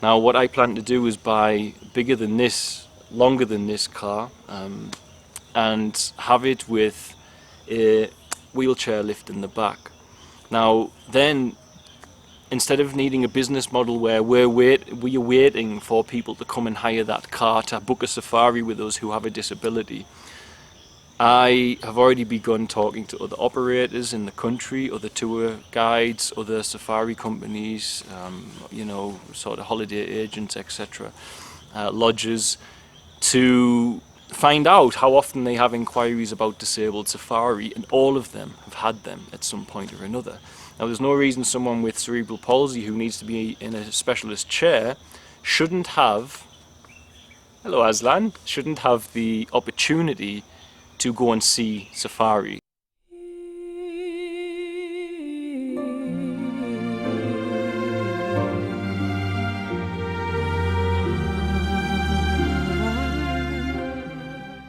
Now what I plan to do is buy bigger than this, longer than this car, and have it with a wheelchair lift in the back. Now then, instead of needing a business model where we are waiting for people to come and hire that car to book a safari with us who have a disability, I have already begun talking to other operators in the country, other tour guides, other safari companies, you know, sort of holiday agents, etc., lodges, to find out how often they have inquiries about disabled safari, and all of them have had them at some point or another. Now there's no reason someone with cerebral palsy who needs to be in a specialist chair shouldn't have, hello Aslan, shouldn't have the opportunity to go and see safari.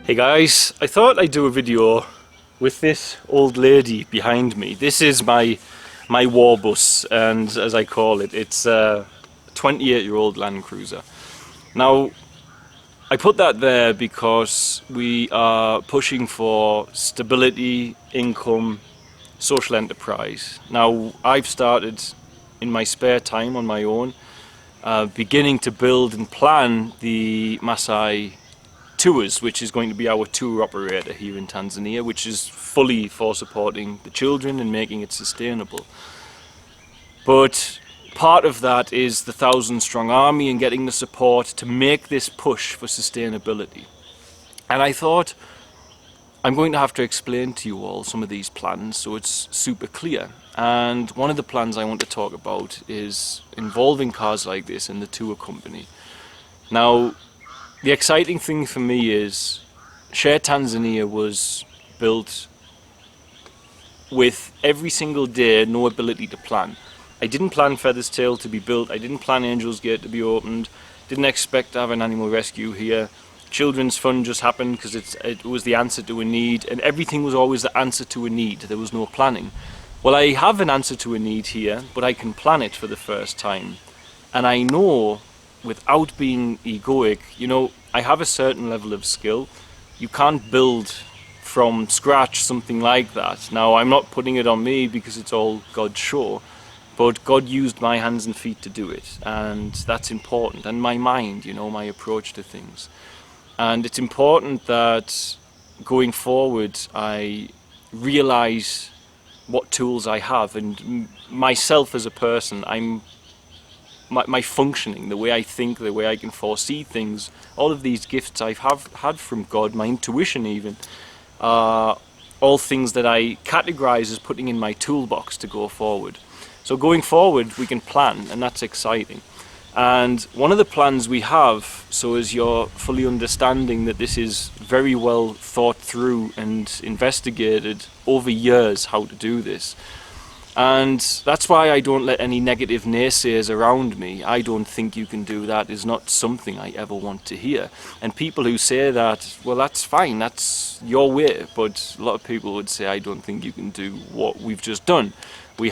Hey guys, I thought I'd do a video with this old lady behind me. This is my war bus, and as I call it, it's a 28-year-old Land Cruiser. Now, I put that there because we are pushing for stability, income, social enterprise. Now, I've started in my spare time on my own, beginning to build and plan the Maasai Tours, which is going to be our tour operator here in Tanzania, which is fully for supporting the children and making it sustainable. But part of that is the 1,000-strong army and getting the support to make this push for sustainability. And I thought, I'm going to have to explain to you all some of these plans so it's super clear. And one of the plans I want to talk about is involving cars like this in the tour company. Now, the exciting thing for me is Share Tanzania was built with every single day no ability to plan. I didn't plan Feather's Tail to be built, I didn't plan Angel's Gate to be opened, didn't expect to have an animal rescue here. Children's Fund just happened because it was the answer to a need, and everything was always the answer to a need, there was no planning. Well, I have an answer to a need here, but I can plan it for the first time. And I know, without being egoic, you know, I have a certain level of skill. You can't build from scratch something like that. Now, I'm not putting it on me because it's all God's show. But God used my hands and feet to do it, and that's important. And my mind, you know, my approach to things. And it's important that going forward I realize what tools I have, and myself as a person, my functioning, the way I think, the way I can foresee things, all of these gifts I've had from God, my intuition even, are all things that I categorize as putting in my toolbox to go forward. So going forward, we can plan, and that's exciting. And one of the plans we have, so as you're fully understanding that this is very well thought through and investigated over years how to do this. And that's why I don't let any negative naysayers around me. I don't think you can do that is not something I ever want to hear. And people who say that, well, that's fine, that's your way. But a lot of people would say, I don't think you can do what we've just done. We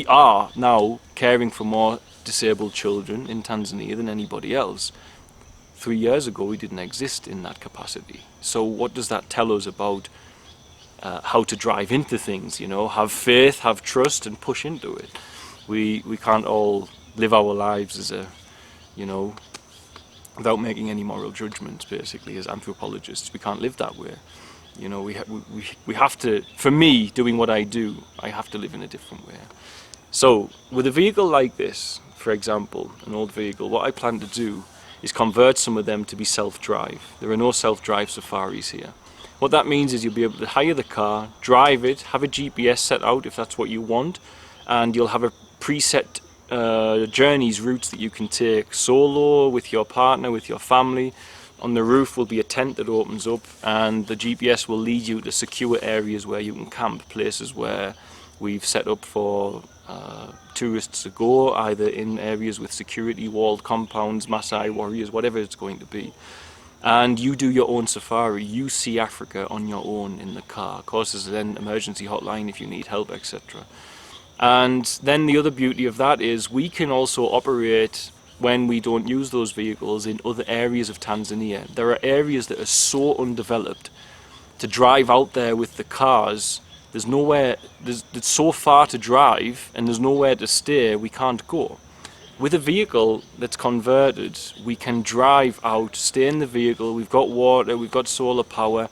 are now caring for more disabled children in Tanzania than anybody else. 3 years ago, we didn't exist in that capacity. So what does that tell us about how to drive into things, you know, have faith, have trust, and push into it. We can't all live our lives as you know, without making any moral judgments, basically, as anthropologists. We can't live that way. You know, we have to, for me, doing what I do, I have to live in a different way. So, with a vehicle like this, for example, an old vehicle, what I plan to do is convert some of them to be self-drive. There are no self-drive safaris here. What that means is you'll be able to hire the car, drive it, have a GPS set out if that's what you want, and you'll have a preset journeys, routes that you can take solo, with your partner, with your family. On the roof will be a tent that opens up, and the GPS will lead you to secure areas where you can camp, places where we've set up for tourists to go, either in areas with security walled compounds, Maasai warriors, whatever it's going to be. And you do your own safari, you see Africa on your own in the car. Of course, there's an emergency hotline if you need help, etc. And then the other beauty of that is we can also operate when we don't use those vehicles in other areas of Tanzania. There are areas that are so undeveloped. To drive out there with the cars, there's nowhere, it's so far to drive and there's nowhere to stay, we can't go. With a vehicle that's converted, we can drive out, stay in the vehicle, we've got water, we've got solar power,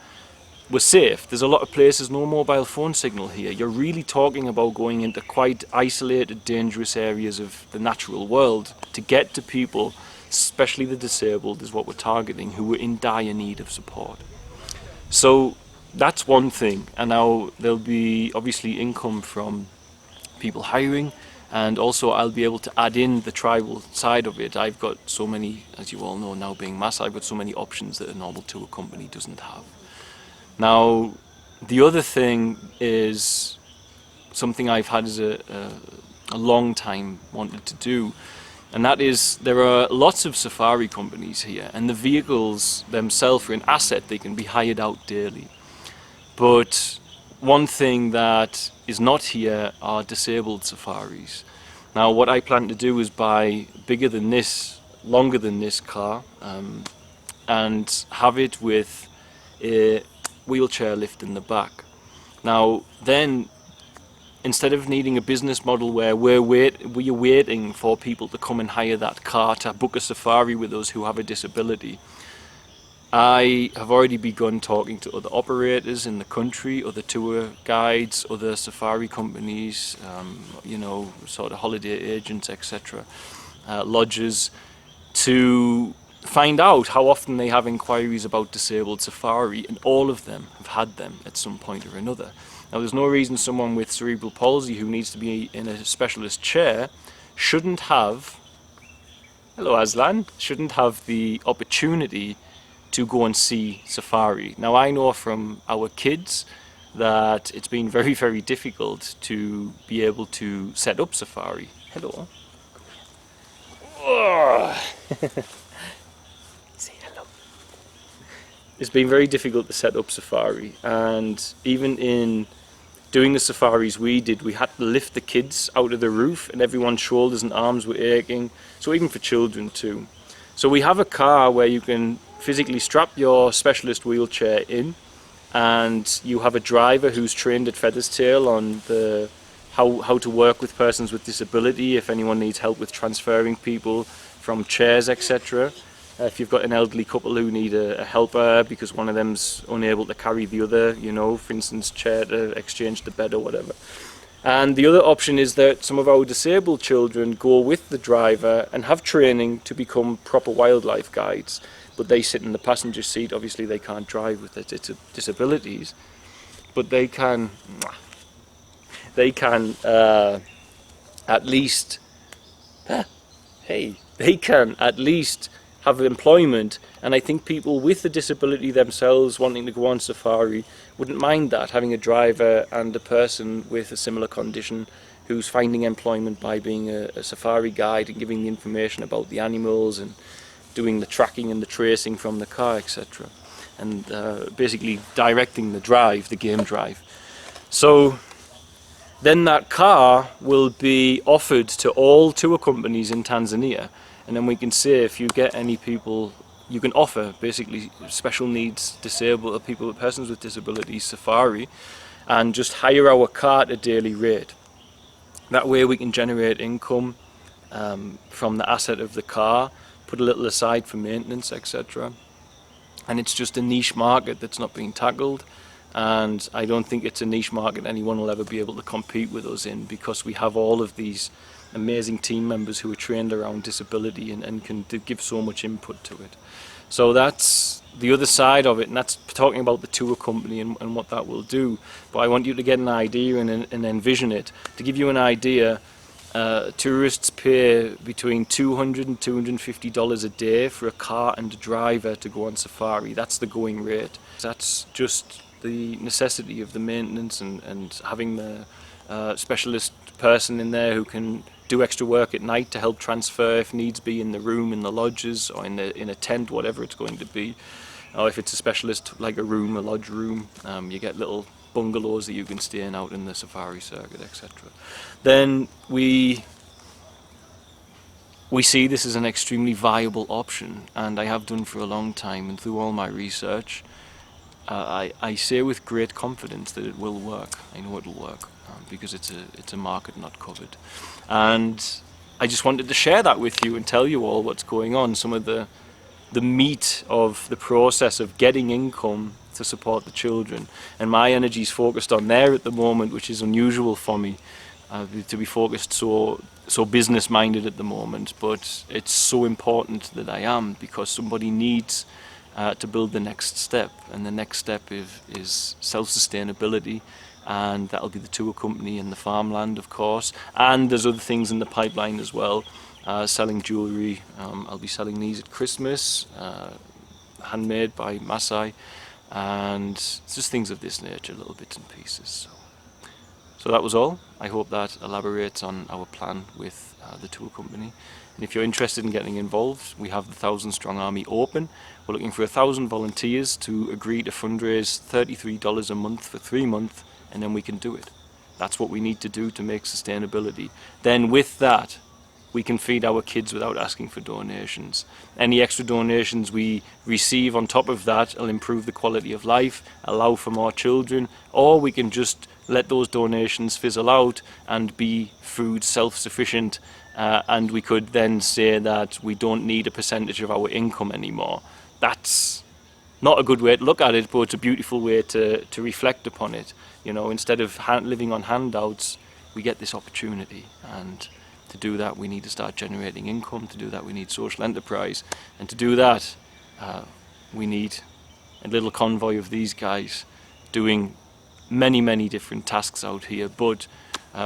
we're safe. There's a lot of places, no mobile phone signal here. You're really talking about going into quite isolated, dangerous areas of the natural world to get to people, especially the disabled is what we're targeting, who are in dire need of support. So that's one thing, and now there'll be obviously income from people hiring, and also I'll be able to add in the tribal side of it. I've got so many, as you all know now being mass, I've got so many options that a normal tour company doesn't have. Now, the other thing is something I've had as a long time wanted to do, and that is there are lots of safari companies here, and the vehicles themselves are an asset. They can be hired out daily. But one thing that is not here are disabled safaris. Now, what I plan to do is buy bigger than this, longer than this car, and have it with a wheelchair lift in the back. Now then, instead of needing a business model where we're waiting for people to come and hire that car to book a safari with us who have a disability, I have already begun talking to other operators in the country, other tour guides, other safari companies, you know, sort of holiday agents, etc., lodges, to find out how often they have inquiries about disabled safari, and all of them have had them at some point or another. Now, there's no reason someone with cerebral palsy who needs to be in a specialist chair shouldn't have, hello Aslan, shouldn't have the opportunity to go and see safari. Now, I know from our kids that it's been very, very difficult to be able to set up safari. Hello. Say hello. It's been very difficult to set up safari, and even in doing the safaris we did, we had to lift the kids out of the roof and everyone's shoulders and arms were aching, so even for children too. So we have a car where you can physically strap your specialist wheelchair in, and you have a driver who's trained at Featherstail on the how to work with persons with disability, if anyone needs help with transferring people from chairs, etc. If you've got an elderly couple who need a helper because one of them's unable to carry the other, you know, for instance, chair to exchange the bed or whatever. And the other option is that some of our disabled children go with the driver and have training to become proper wildlife guides, but they sit in the passenger seat. Obviously they can't drive with their disabilities, but they can at least have employment. And I think people with a disability themselves wanting to go on safari wouldn't mind that, having a driver and a person with a similar condition who's finding employment by being a safari guide and giving the information about the animals and doing the tracking and the tracing from the car, etc. And basically directing the drive, the game drive. So then that car will be offered to all tour companies in Tanzania, and then we can say if you get any people, you can offer basically special needs disabled people, persons with disabilities safari, and just hire our car at a daily rate. That way we can generate income from the asset of the car, put a little aside for maintenance, etc. And it's just a niche market that's not being tackled, and I don't think it's a niche market anyone will ever be able to compete with us in, because we have all of these amazing team members who are trained around disability and can give so much input to it. So that's the other side of it, and that's talking about the tour company and what that will do. But I want you to get an idea and envision it. To give you an idea, tourists pay between $200 and $250 a day for a car and a driver to go on safari. That's the going rate. That's just the necessity of the maintenance and having the specialist person in there who can do extra work at night to help transfer if needs be in the room, in the lodges, or in a tent, whatever it's going to be. Or if it's a specialist like a room, a lodge room, you get little bungalows that you can stay in out in the safari circuit, etc. Then we see this as an extremely viable option, and I have done for a long time, and through all my research, I say with great confidence that it will work. I know it will work because it's a market not covered, and I just wanted to share that with you and tell you all what's going on, some of the meat of the process of getting income to support the children. And my energy is focused on there at the moment, which is unusual for me to be focused so business minded at the moment, but it's so important that I am, because somebody needs to build the next step, and the next step is self-sustainability, and that'll be the tour company and the farmland, of course, and there's other things in the pipeline as well. Selling jewellery, I'll be selling these at Christmas, handmade by Maasai, and just things of this nature, little bits and pieces. So that was all. I hope that elaborates on our plan with the tour company. And if you're interested in getting involved, we have the 1,000 Strong Army open. We're looking for 1,000 volunteers to agree to fundraise $33 a month for 3 months, and then we can do it. That's what we need to do to make sustainability. Then with that, we can feed our kids without asking for donations. Any extra donations we receive on top of that will improve the quality of life, allow for more children, or we can just let those donations fizzle out and be food self-sufficient, and we could then say that we don't need a percentage of our income anymore. That's not a good way to look at it, but it's a beautiful way to reflect upon it. You know, instead of living on handouts, we get this opportunity, and to do that we need to start generating income. To do that we need social enterprise, and to do that we need a little convoy of these guys doing many different tasks out here, but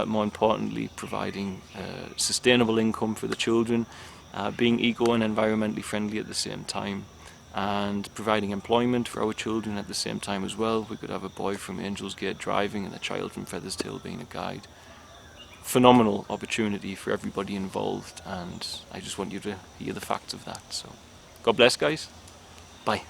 more importantly providing sustainable income for the children, being eco and environmentally friendly at the same time, and providing employment for our children at the same time as well. We could have a boy from Angels Gate driving and a child from Feathersdale being a guide. Phenomenal opportunity for everybody involved, and I just want you to hear the facts of that. So God bless, guys. Bye.